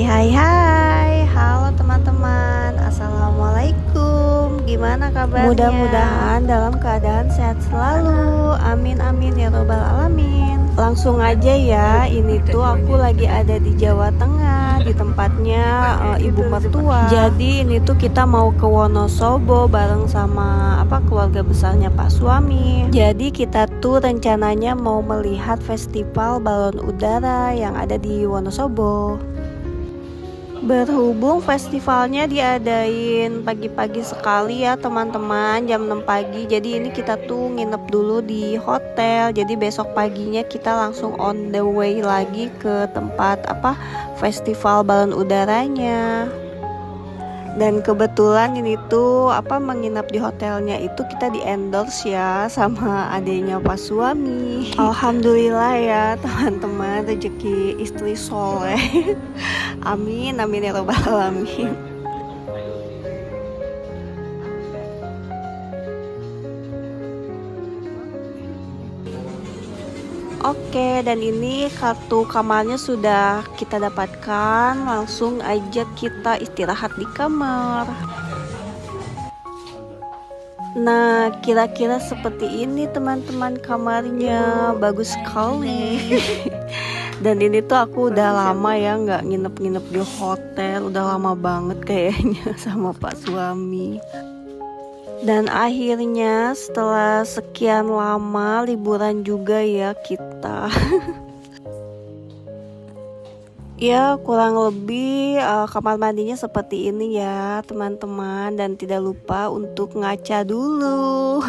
Hai, halo teman-teman, assalamualaikum. Gimana kabarnya? Mudah-mudahan dalam keadaan sehat selalu. Amin amin ya robbal alamin. Langsung aja ya, ini tuh aku lagi ada di Jawa Tengah, di tempatnya ibu mertua. Jadi ini tuh kita mau ke Wonosobo bareng sama keluarga besarnya Pak suami. Jadi kita tuh rencananya mau melihat festival balon udara yang ada di Wonosobo. Berhubung festivalnya diadain pagi-pagi sekali ya teman-teman, jam 6 pagi. Jadi ini kita tuh nginep dulu di hotel. Jadi besok paginya kita langsung on the way lagi ke tempat festival balon udaranya. Dan kebetulan ini tuh menginap di hotelnya itu kita di endorse ya sama adanya Pak suami. Alhamdulillah ya teman-teman, rezeki istri soleh. Amin amin ya robbal alamin. Oke, dan ini kartu kamarnya sudah kita dapatkan. Langsung aja kita istirahat di kamar. Nah, kira-kira seperti ini teman-teman kamarnya, bagus sekali. Dan ini tuh aku udah lama ya nggak nginep-nginep di hotel, udah lama banget kayaknya sama Pak suami. Dan akhirnya setelah sekian lama liburan juga ya kita. Ya kurang lebih kamar mandinya seperti ini ya teman-teman. Dan tidak lupa untuk ngaca dulu.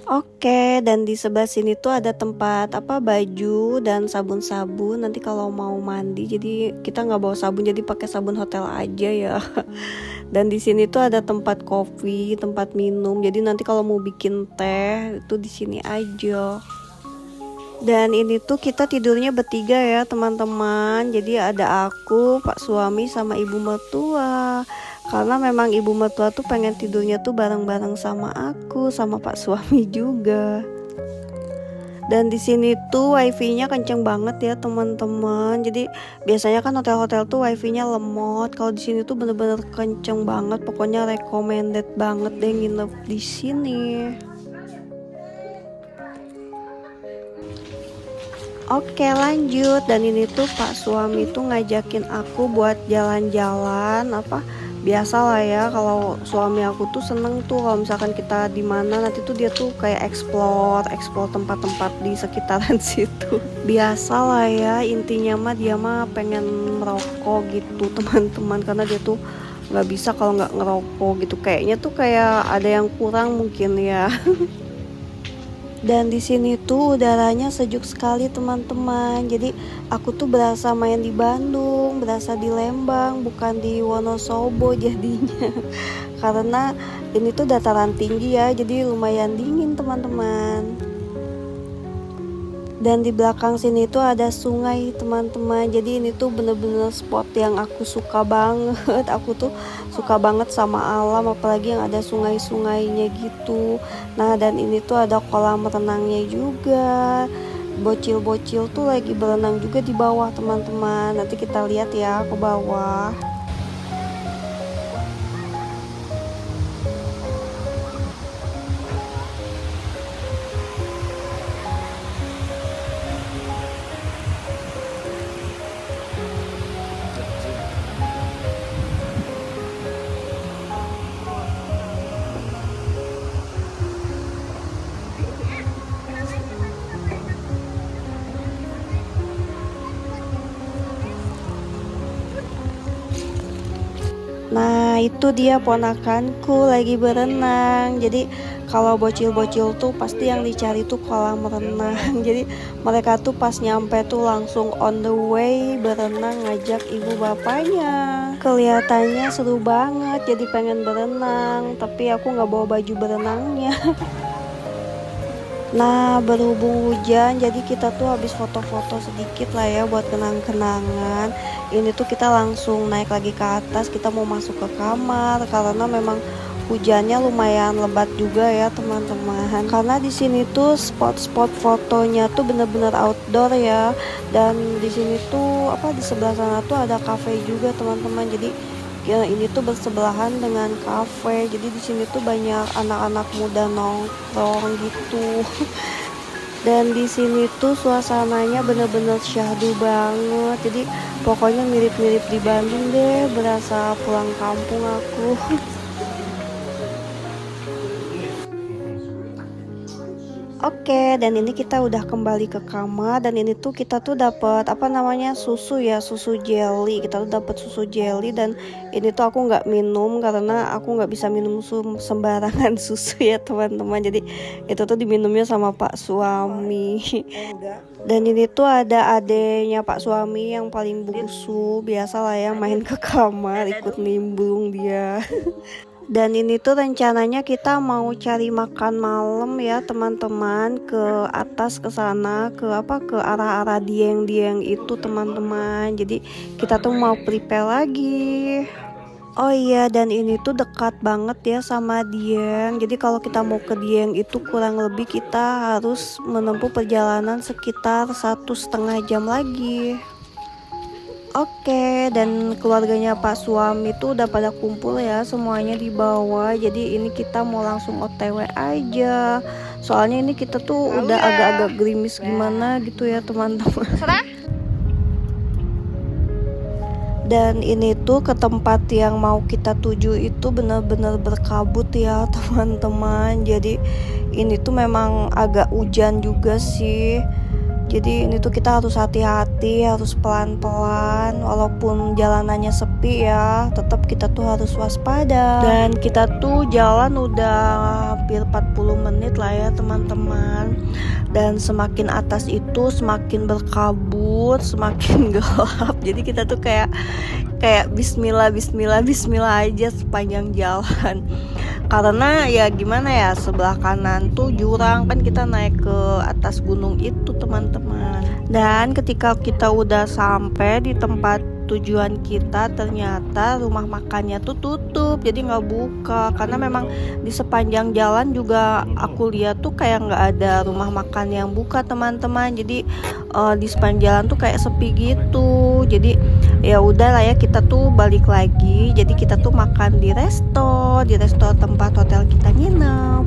Oke, dan di sebelah sini tuh ada tempat baju dan sabun-sabun. Nanti kalau mau mandi, jadi kita nggak bawa sabun, jadi pakai sabun hotel aja ya. Dan di sini tuh ada tempat kopi, tempat minum. Jadi nanti kalau mau bikin teh itu di sini aja. Dan ini tuh kita tidurnya bertiga ya teman-teman. Jadi ada aku, Pak suami sama ibu mertua. Karena memang ibu mertua tuh pengen tidurnya tuh bareng-bareng sama aku, sama Pak suami juga. Dan di sini tuh wifi-nya kenceng banget ya teman-teman. Jadi biasanya kan hotel-hotel tuh wifi-nya lemot. Kalau di sini tuh bener-bener kenceng banget. Pokoknya recommended banget deh nginep di sini. Oke lanjut, dan ini tuh Pak suami tuh ngajakin aku buat jalan-jalan biasa lah ya, kalau suami aku tuh seneng tuh kalau misalkan kita di mana nanti tuh dia tuh kayak explore tempat-tempat di sekitaran situ. Biasa lah ya, intinya mah dia mah pengen merokok gitu teman-teman, karena dia tuh nggak bisa kalau nggak ngerokok gitu, kayaknya tuh kayak ada yang kurang mungkin ya. Dan di sini tuh udaranya sejuk sekali teman-teman. Jadi aku tuh berasa main di Bandung, berasa di Lembang, bukan di Wonosobo jadinya. Karena ini tuh dataran tinggi ya, jadi lumayan dingin teman-teman. Dan di belakang sini tuh ada sungai teman-teman. Jadi ini tuh bener-bener spot yang aku suka banget. Aku tuh suka banget sama alam, apalagi yang ada sungai-sungainya gitu. Nah, dan ini tuh ada kolam renangnya juga. Bocil-bocil tuh lagi berenang juga di bawah teman-teman. Nanti kita lihat ya ke bawah. Nah itu dia ponakanku lagi berenang. Jadi kalau bocil-bocil tuh pasti yang dicari tuh kolam renang. Jadi mereka tuh pas nyampe tuh langsung on the way berenang ngajak ibu bapaknya. Kelihatannya seru banget, jadi pengen berenang, tapi aku nggak bawa baju berenangnya. Nah, berhubung hujan, jadi kita tuh habis foto-foto sedikit lah ya buat kenang-kenangan. Ini tuh kita langsung naik lagi ke atas, kita mau masuk ke kamar karena memang hujannya lumayan lebat juga ya teman-teman. Karena di sini tuh spot-spot fotonya tuh bener-bener outdoor ya. Dan di sini tuh di sebelah sana tuh ada cafe juga teman-teman. Jadi ya, ini tuh bersebelahan dengan kafe, jadi di sini tuh banyak anak-anak muda nongkrong gitu. Dan di sini tuh suasananya bener-bener syahdu banget, jadi pokoknya mirip-mirip di Bandung deh, berasa pulang kampung aku. Oke, dan ini kita udah kembali ke kamar, dan ini tuh kita tuh dapat susu ya, susu jelly. Kita tuh dapat susu jelly, dan ini tuh aku nggak minum karena aku nggak bisa minum sembarangan susu ya teman-teman. Jadi itu tuh diminumnya sama Pak suami. Dan ini tuh ada adenya Pak suami yang paling bungsu, biasa lah ya main ke kamar ikut nimbrung dia. Dan ini tuh rencananya kita mau cari makan malam ya teman-teman, ke atas ke sana, ke arah-arah Dieng-Dieng itu teman-teman. Jadi kita tuh mau prepare lagi. Oh iya, dan ini tuh dekat banget ya sama Dieng. Jadi kalau kita mau ke Dieng itu kurang lebih kita harus menempuh perjalanan sekitar 1,5 jam lagi. Oke, dan keluarganya Pak suami tuh udah pada kumpul ya semuanya di bawah. Jadi ini kita mau langsung OTW aja. Soalnya ini kita tuh udah agak-agak gerimis gimana gitu ya teman-teman. Dan ini tuh ke tempat yang mau kita tuju itu benar-benar berkabut ya teman-teman. Jadi ini tuh memang agak hujan juga sih. Jadi ini tuh kita harus hati-hati, harus pelan-pelan. Walaupun jalanannya sepi ya, tetap kita tuh harus waspada. Dan kita tuh jalan udah hampir 40 menit lah ya teman-teman. Dan semakin atas itu semakin berkabut, semakin gelap. Jadi kita tuh kayak bismillah aja sepanjang jalan. Karena ya gimana ya, sebelah kanan tuh jurang, kan kita naik ke atas gunung itu teman-teman. Dan ketika kita udah sampai di tempat tujuan kita, ternyata rumah makannya tuh tutup, jadi nggak buka. Karena memang di sepanjang jalan juga aku lihat tuh kayak nggak ada rumah makan yang buka teman-teman. Jadi di sepanjang jalan tuh kayak sepi gitu. Jadi ya udah lah ya, kita tuh balik lagi. Jadi kita tuh makan di resto tempat hotel kita nginep.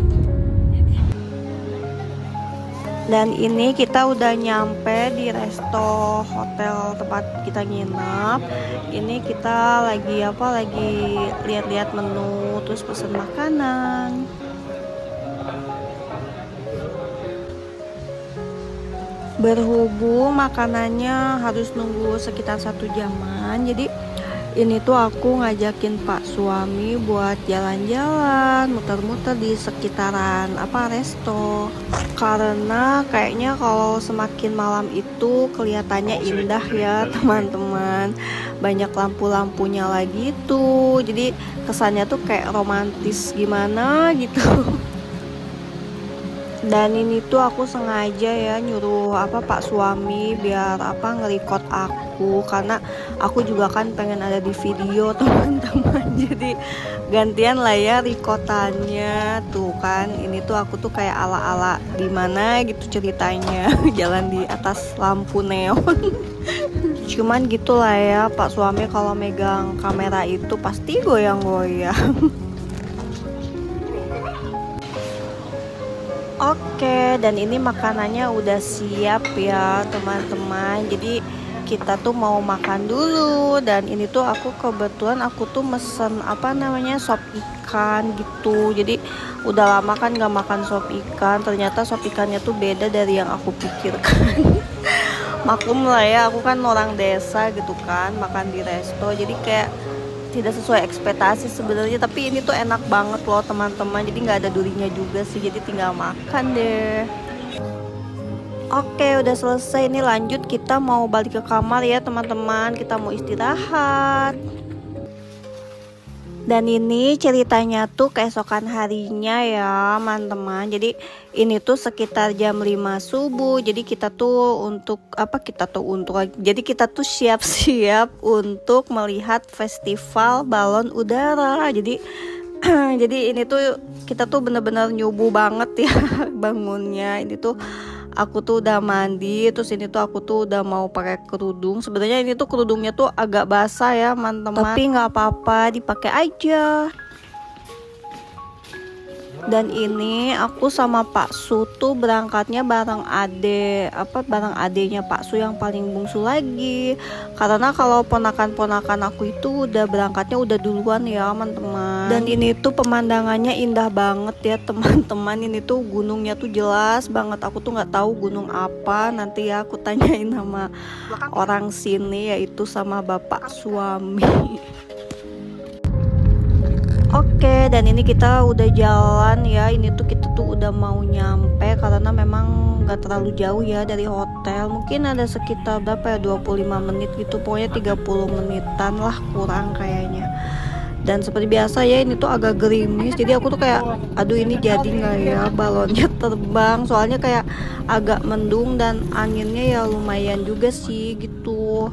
Dan ini kita udah nyampe di resto hotel tempat kita nginep. Ini kita lagi lihat-lihat menu, terus pesen makanan. Berhubung makanannya harus nunggu sekitar 1 jaman, jadi ini tuh aku ngajakin Pak suami buat jalan-jalan, muter-muter di sekitaran resto. Karena kayaknya kalau semakin malam itu kelihatannya indah ya teman-teman. Banyak lampu-lampunya lagi tuh, jadi kesannya tuh kayak romantis gimana gitu. Dan ini tuh aku sengaja ya nyuruh Pak suami biar nge-record aku, karena aku juga kan pengen ada di video teman-teman. Jadi gantian lah ya rekotannya tuh kan. Ini tuh aku tuh kayak ala-ala di mana gitu ceritanya, jalan di atas lampu neon. Cuman gitulah ya, Pak suami kalau megang kamera itu pasti goyang-goyang. Oke, dan ini makanannya udah siap ya teman-teman. Jadi kita tuh mau makan dulu. Dan ini tuh aku kebetulan mesen sop ikan gitu. Jadi udah lama kan gak makan sop ikan. Ternyata sop ikannya tuh beda dari yang aku pikirkan. Maklum lah ya, aku kan orang desa gitu kan, makan di resto. Jadi kayak tidak sesuai ekspektasi sebenarnya, tapi ini tuh enak banget loh teman-teman. Jadi nggak ada durinya juga sih, jadi tinggal makan deh. Oke, udah selesai. Ini lanjut, kita mau balik ke kamar ya teman-teman. Kita mau istirahat. Dan ini ceritanya tuh keesokan harinya ya teman-teman. Jadi ini tuh sekitar jam 5 subuh. Jadi kita tuh jadi kita tuh siap-siap untuk melihat festival balon udara. Jadi jadi ini tuh kita tuh bener-bener nyubuh banget ya bangunnya. Ini tuh aku tuh udah mandi, terus ini tuh aku tuh udah mau pakai kerudung. Sebenarnya ini tuh kerudungnya tuh agak basah ya teman-teman, tapi nggak apa-apa, dipakai aja. Dan ini aku sama Pak Su tuh berangkatnya bareng adenya Pak Su yang paling bungsu lagi. Karena kalau ponakan-ponakan aku itu udah berangkatnya udah duluan ya teman-teman. Dan ini tuh pemandangannya indah banget ya teman-teman. Ini tuh gunungnya tuh jelas banget. Aku tuh nggak tahu gunung apa. Nanti ya aku tanyain sama orang sini, yaitu sama bapak suami. Oke, dan ini kita udah jalan ya. Ini tuh kita tuh udah mau nyampe karena memang gak terlalu jauh ya dari hotel. Mungkin ada sekitar berapa ya, 25 menit gitu. Pokoknya 30 menitan lah kurang kayaknya. Dan seperti biasa ya, ini tuh agak gerimis. Jadi aku tuh kayak, aduh ini jadi nggak ya balonnya terbang. Soalnya kayak agak mendung dan anginnya ya lumayan juga sih gitu.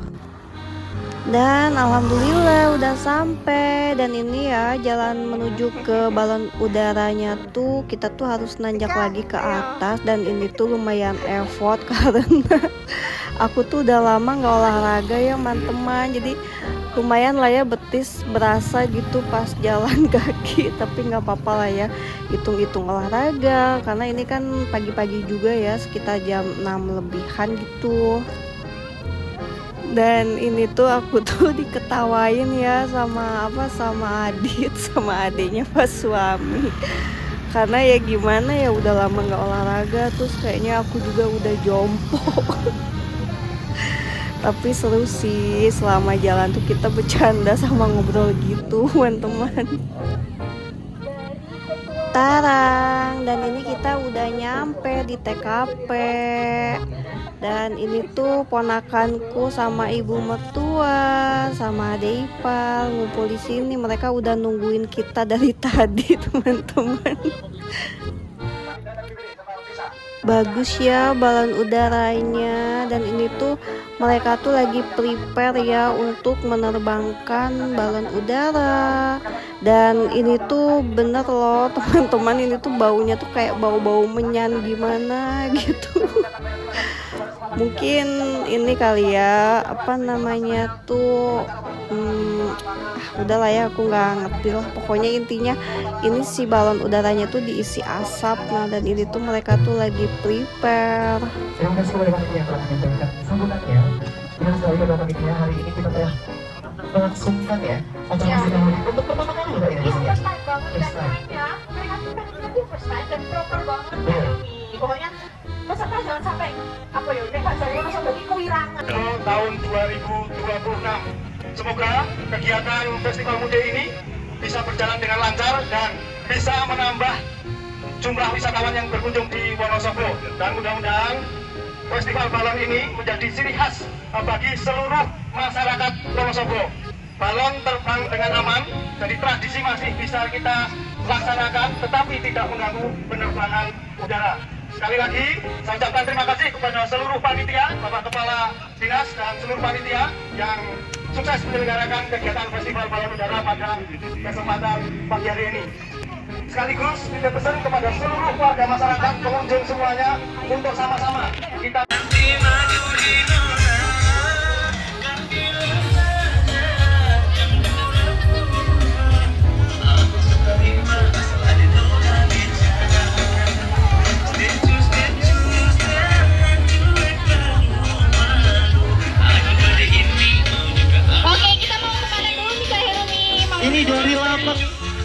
Dan alhamdulillah udah sampai. Dan ini ya jalan menuju ke balon udaranya tuh kita tuh harus nanjak lagi ke atas. Dan ini tuh lumayan effort karena aku tuh udah lama nggak olahraga ya teman-teman. Jadi lumayan lah ya betis berasa gitu pas jalan kaki. Tapi nggak apa-apa lah ya, hitung-hitung olahraga. Karena ini kan pagi-pagi juga ya, sekitar jam 6 lebihan gitu. Dan ini tuh aku tuh diketawain ya sama Adit, sama adiknya pas suami. Karena ya gimana ya, udah lama nggak olahraga, terus kayaknya aku juga udah jompo. Tapi seru sih, selama jalan tuh kita bercanda sama ngobrol gitu teman-teman. Tarang, dan ini kita udah nyampe di TKP. Dan ini tuh ponakanku sama ibu mertua sama ade ipar ngumpul di sini. Mereka udah nungguin kita dari tadi teman-teman. Bagus ya balon udaranya. Dan ini tuh mereka tuh lagi prepare ya untuk menerbangkan balon udara. Dan ini tuh bener loh teman-teman, ini tuh baunya tuh kayak bau-bau menyan gimana gitu. Mungkin ini kali ya, udahlah ya, aku nggak ngerti lah. Pokoknya intinya ini si balon udaranya tuh diisi asap. Nah, dan ini tuh mereka tuh lagi prepare. Terima kasih kepada panitia yang telah menyampaikan sambutannya. Dengan sekali kepada panitia, hari ini kita telah melangsungkan ya acara seremoni untuk pertama kali ya ini. First time. First time dan proper banget. Pokoknya peserta jangan sampai tahun 2026. Semoga kegiatan Festival Mudik ini bisa berjalan dengan lancar dan bisa menambah jumlah wisatawan yang berkunjung di Wonosobo. Dan mudah-mudahan Festival Balon ini menjadi ciri khas bagi seluruh masyarakat Wonosobo. Balon terbang dengan aman, jadi tradisi masih bisa kita laksanakan, tetapi tidak mengganggu penerbangan udara. Sekali lagi, saya ucapkan terima kasih kepada seluruh panitia, Bapak Kepala Dinas dan seluruh panitia yang sukses menyelenggarakan kegiatan Festival Balon Udara pada kesempatan pagi hari ini. Sekaligus kita pesan kepada seluruh warga masyarakat, pengunjung semuanya, untuk sama-sama kita dari lapak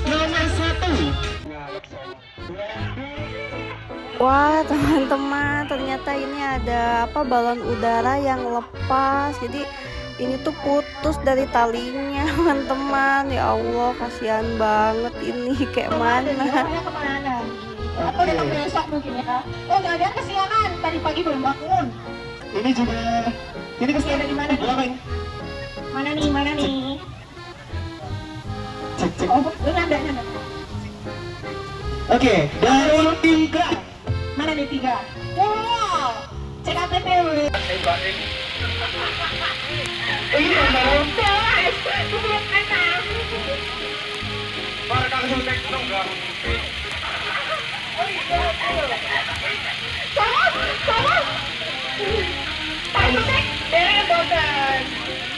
nomor 1. Wah teman-teman, ternyata ini ada balon udara yang lepas. Jadi ini tuh putus dari talinya teman-teman. Ya Allah, kasihan banget ini, kayak mana. Kemana? Atau datang besok mungkin ya. Oh nggak ada, kesiangan, tadi pagi belum bangun. Ini juga, ini kesiangan di mana? Mana nih? Cek. Oh, ini ada. Oke, dari 3. Mana nih 3? Wow, cek KTP dulu. Ini yang baru.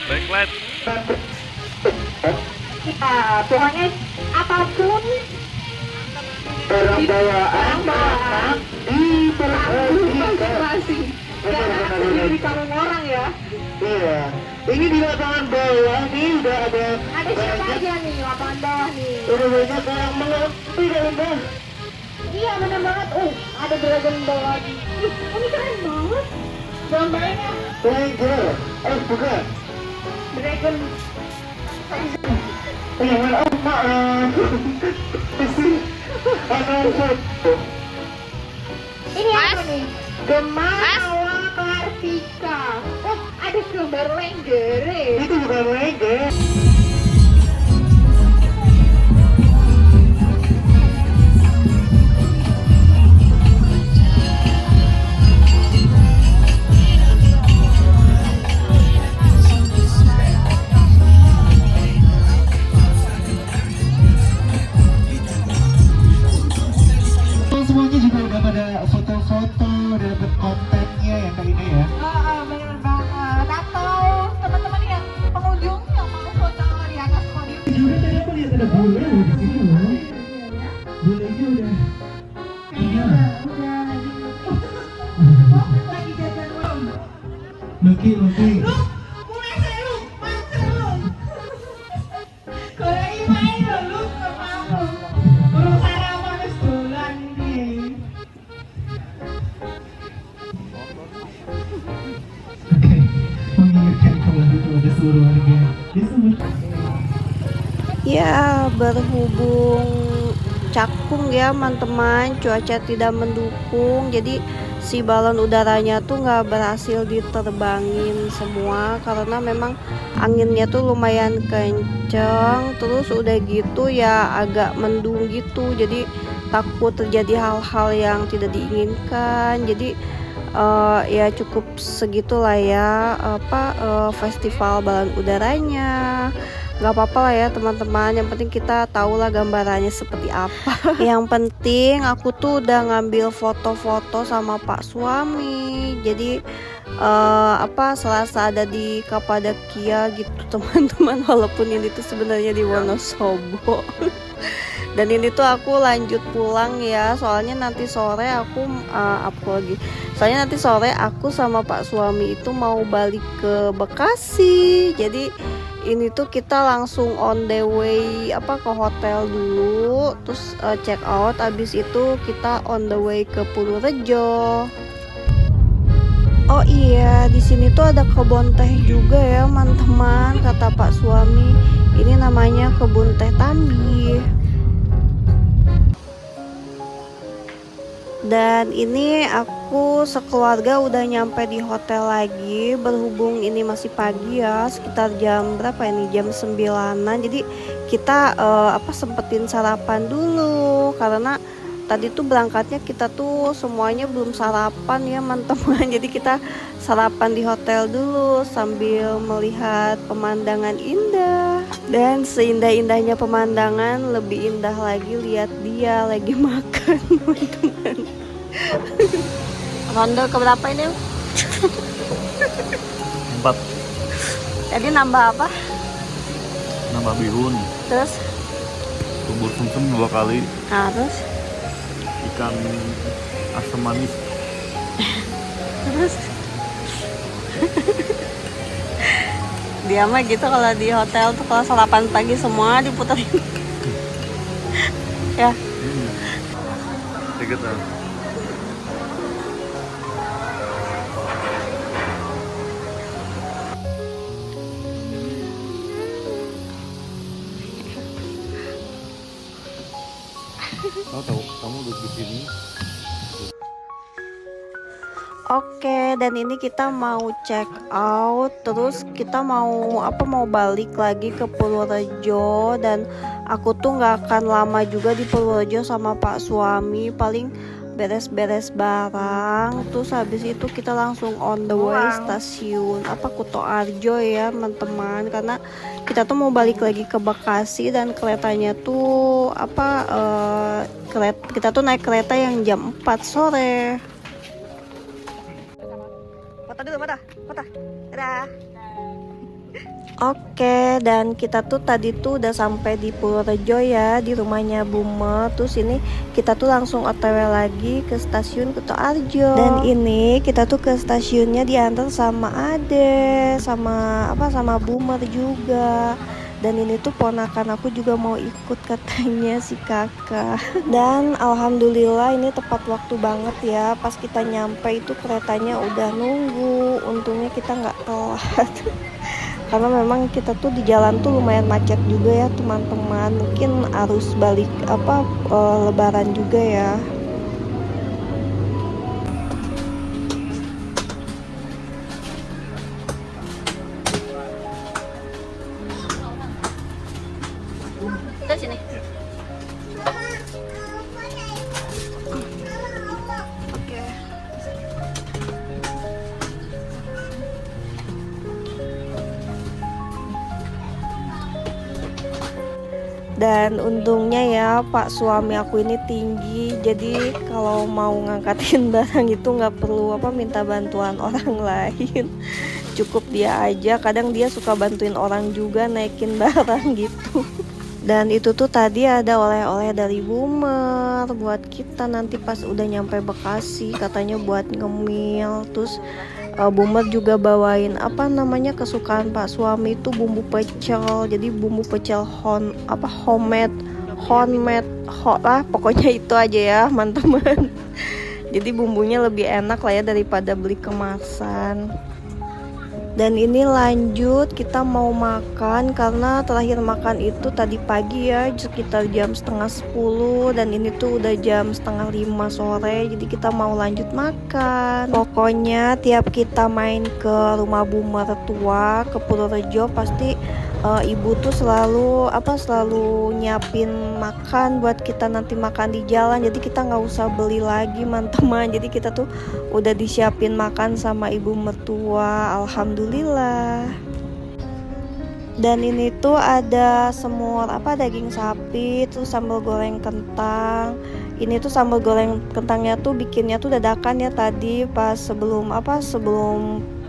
Backlight. Pokoknya apapun Barang bawaan diperhatikan. masing-masing. Jangan sendiri kamu orang ya. Iya. Ini di lapangan bawah nih udah ada Ada siapa aja nih lapangan bawah nih? udah banyak orang mengerti dalam bawah. Iya bener banget. Ada Dragon Ball lagi. Ini keren banget. Gambarnya Ranger. Bukan. Dragon. Iya, maaf. Foto. Ini apa nih? Gemawa Kartika. Oh, ada gambar lenggere. Itu bukan Ranger. Semuanya juga udah pada foto-foto, udah dapet kontennya ya kali ini ya. Bener banget. Atau teman-teman yang pengunjung yang mau foto di atas podium. Juga tadi aku lihat ada bule loh di sini loh. Bulenya udah. Iya. Udah lagi jajan uang. Lucky. Mulai saya lu, pacar lu. Kalau lagi main lu kemana? Burung sarapan wis dolan iki. Oke, mengingatkan kembali kepada seluruh warga di Sumut. Ya, berhubung cakung ya teman-teman, cuaca tidak mendukung, jadi si balon udaranya tuh nggak berhasil diterbangin semua karena memang anginnya tuh lumayan kenceng, terus udah gitu ya agak mendung gitu, jadi takut terjadi hal-hal yang tidak diinginkan. Jadi ya cukup segitulah ya festival balon udaranya. Gak apa-apa lah ya teman-teman, yang penting kita tahu lah gambarannya seperti apa. Yang penting aku tuh udah ngambil foto-foto sama Pak suami, jadi selasa ada di Kapadokia gitu teman-teman, walaupun ini tuh sebenarnya di Wonosobo. Dan ini tuh aku lanjut pulang ya, soalnya nanti sore aku nanti sore aku sama Pak suami itu mau balik ke Bekasi. Jadi ini tuh kita langsung on the way ke hotel dulu, terus check out, abis itu kita on the way ke Purworejo. Oh iya, di sini tuh ada kebun teh juga ya teman-teman, kata Pak suami. Ini namanya kebun teh Tambi. Dan ini aku sekeluarga udah nyampe di hotel lagi, berhubung ini masih pagi ya, sekitar jam berapa ini, jam 9-an. Jadi kita sempetin sarapan dulu karena tadi tuh berangkatnya kita tuh semuanya belum sarapan ya teman-teman. Jadi kita sarapan di hotel dulu sambil melihat pemandangan indah. Dan seindah-indahnya pemandangan, lebih indah lagi lihat dia lagi makan teman-teman. Ronde keberapa ini? 4. Jadi nambah apa? Nambah bihun. Terus? Bubur sumsum 2 kali. Nah, terus? Ikan asam manis. Terus? Dia mah gitu kalau di hotel tuh, kalau sarapan pagi semua diputerin. Ya. Tiket lah. Tahu kamu duduk di sini. Oke, dan ini kita mau check out, terus kita mau balik lagi ke Purworejo. Dan aku tuh nggak akan lama juga di Purworejo sama Pak suami, paling beres-beres barang, terus habis itu kita langsung on the way stasiun Kuto Arjo ya teman-teman, karena kita tuh mau balik lagi ke Bekasi dan keretanya tuh kita tuh naik kereta yang jam 4 sore. Foto dulu, foto. Dadah. Oke, dan kita tuh tadi tuh udah sampai di Purworejo ya, di rumahnya Buma. Terus ini kita tuh langsung OTW lagi ke stasiun Kuto Arjo. Dan ini kita tuh ke stasiunnya diantar sama Ade, sama Buma juga. Dan ini tuh ponakan aku juga mau ikut katanya si kakak. Dan alhamdulillah ini tepat waktu banget ya. Pas kita nyampe itu keretanya udah nunggu. Untungnya kita nggak telat. Karena memang kita tuh di jalan tuh lumayan macet juga ya teman-teman. Mungkin arus balik lebaran juga ya. Dari sini. Oke. Dan untungnya ya Pak suami aku ini tinggi, jadi kalau mau ngangkatin barang itu nggak perlu minta bantuan orang lain, cukup dia aja. Kadang dia suka bantuin orang juga naikin barang gitu. Dan itu tuh tadi ada oleh-oleh dari Bumer buat kita nanti pas udah nyampe Bekasi, katanya buat ngemil. Terus Bumer juga bawain kesukaan Pak suami itu bumbu pecel. Jadi bumbu pecel homemade pokoknya itu aja ya teman-teman. Jadi bumbunya lebih enak lah ya daripada beli kemasan. Dan ini lanjut kita mau makan, karena terakhir makan itu tadi pagi ya sekitar jam 9:30, dan ini tuh udah jam 4:30 sore. Jadi kita mau lanjut makan. Pokoknya tiap kita main ke rumah Bumer tua ke Purworejo pasti ibu tuh selalu nyiapin makan buat kita nanti makan di jalan. Jadi kita nggak usah beli lagi teman-teman. Jadi kita tuh udah disiapin makan sama ibu mertua, alhamdulillah. Dan ini tuh ada semur daging sapi, terus sambal goreng kentang. Ini tuh sambal goreng kentangnya tuh bikinnya tuh dadakan ya tadi pas sebelum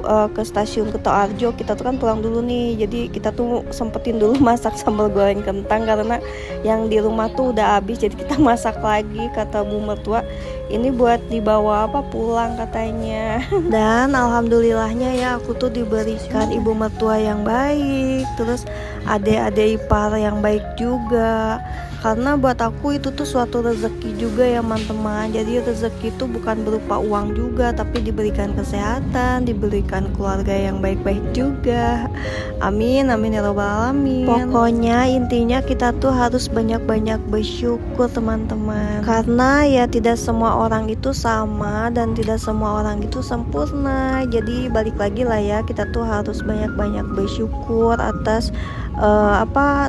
ke stasiun Kuto Arjo. Kita tuh kan pulang dulu nih, jadi kita tuh sempetin dulu masak sambal goreng kentang karena yang di rumah tuh udah habis. Jadi kita masak lagi, kata bu mertua ini buat dibawa pulang katanya. Dan alhamdulillahnya ya aku tuh diberikan ibu mertua yang baik, terus adik-adik ipar yang baik juga. Karena buat aku itu tuh suatu rezeki juga ya teman-teman. Jadi rezeki itu bukan berupa uang juga, tapi diberikan kesehatan, diberikan keluarga yang baik-baik juga. Amin, amin ya robbal alamin. Pokoknya intinya kita tuh harus banyak-banyak bersyukur teman-teman. Karena ya tidak semua orang itu sama dan tidak semua orang itu sempurna. Jadi balik lagi lah ya, kita tuh harus banyak-banyak bersyukur atas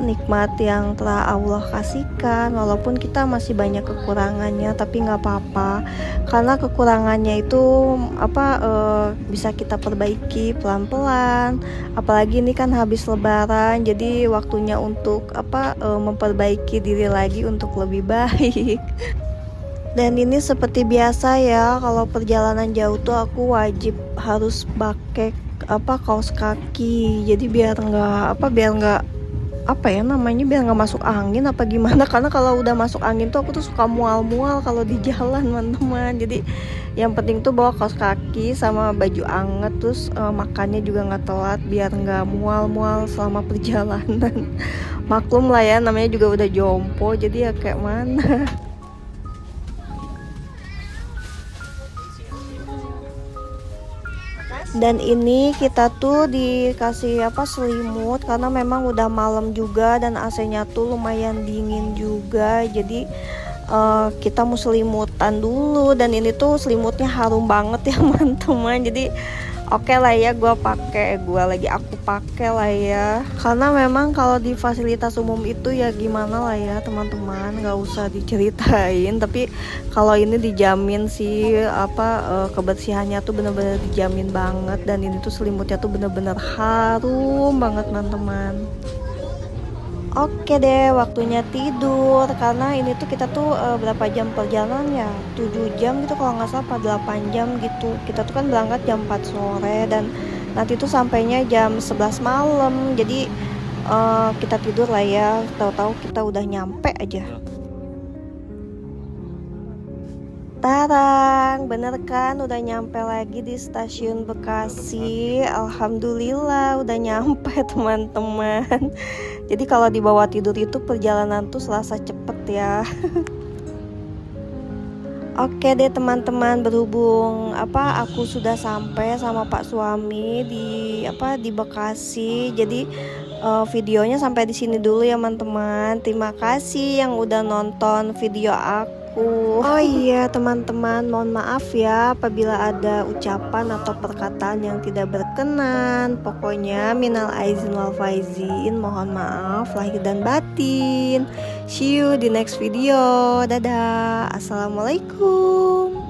nikmat yang telah Allah kasihkan. Walaupun kita masih banyak kekurangannya, tapi nggak apa-apa, karena kekurangannya itu bisa kita perbaiki pelan-pelan. Apalagi ini kan habis lebaran, jadi waktunya untuk memperbaiki diri lagi untuk lebih baik. Dan ini seperti biasa ya, kalau perjalanan jauh tuh aku wajib harus pakai kaos kaki. Jadi biar nggak masuk angin apa gimana. Karena kalau udah masuk angin tuh aku tuh suka mual-mual kalau di jalan teman-teman. Jadi yang penting tuh bawa kaos kaki sama baju anget, terus makannya juga nggak telat biar nggak mual-mual selama perjalanan. Maklum lah ya, namanya juga udah jompo, jadi ya kayak mana. Dan ini kita tuh dikasih selimut karena memang udah malam juga dan AC-nya tuh lumayan dingin juga. Jadi kita mau selimutan dulu, dan ini tuh selimutnya harum banget ya teman-teman. Jadi oke lah ya, aku pakai lah ya, karena memang kalau di fasilitas umum itu ya gimana lah ya teman-teman, nggak usah diceritain. Tapi kalau ini dijamin sih kebersihannya tuh bener-bener dijamin banget, dan ini tuh selimutnya tuh bener-bener harum banget teman-teman. Oke deh, waktunya tidur, karena ini tuh kita tuh berapa jam perjalanan ya, 7 jam gitu kalau nggak salah, apa 8 jam gitu. Kita tuh kan berangkat jam 4 sore dan nanti tuh sampainya jam 11 malam. Jadi kita tidur lah ya, tahu-tahu kita udah nyampe aja. Tarang, bener kan udah nyampe lagi di stasiun Bekasi. Alhamdulillah udah nyampe teman-teman. Jadi kalau dibawa tidur itu perjalanan tuh serasa cepet ya. Oke deh teman-teman, berhubung aku sudah sampai sama Pak suami di Bekasi. Jadi videonya sampai di sini dulu ya teman-teman. Terima kasih yang udah nonton video aku. Oh iya teman-teman, mohon maaf ya apabila ada ucapan atau perkataan yang tidak berkenan. Pokoknya minal aizin wal faizin, mohon maaf lahir dan batin. See you di next video. Dadah. Assalamualaikum.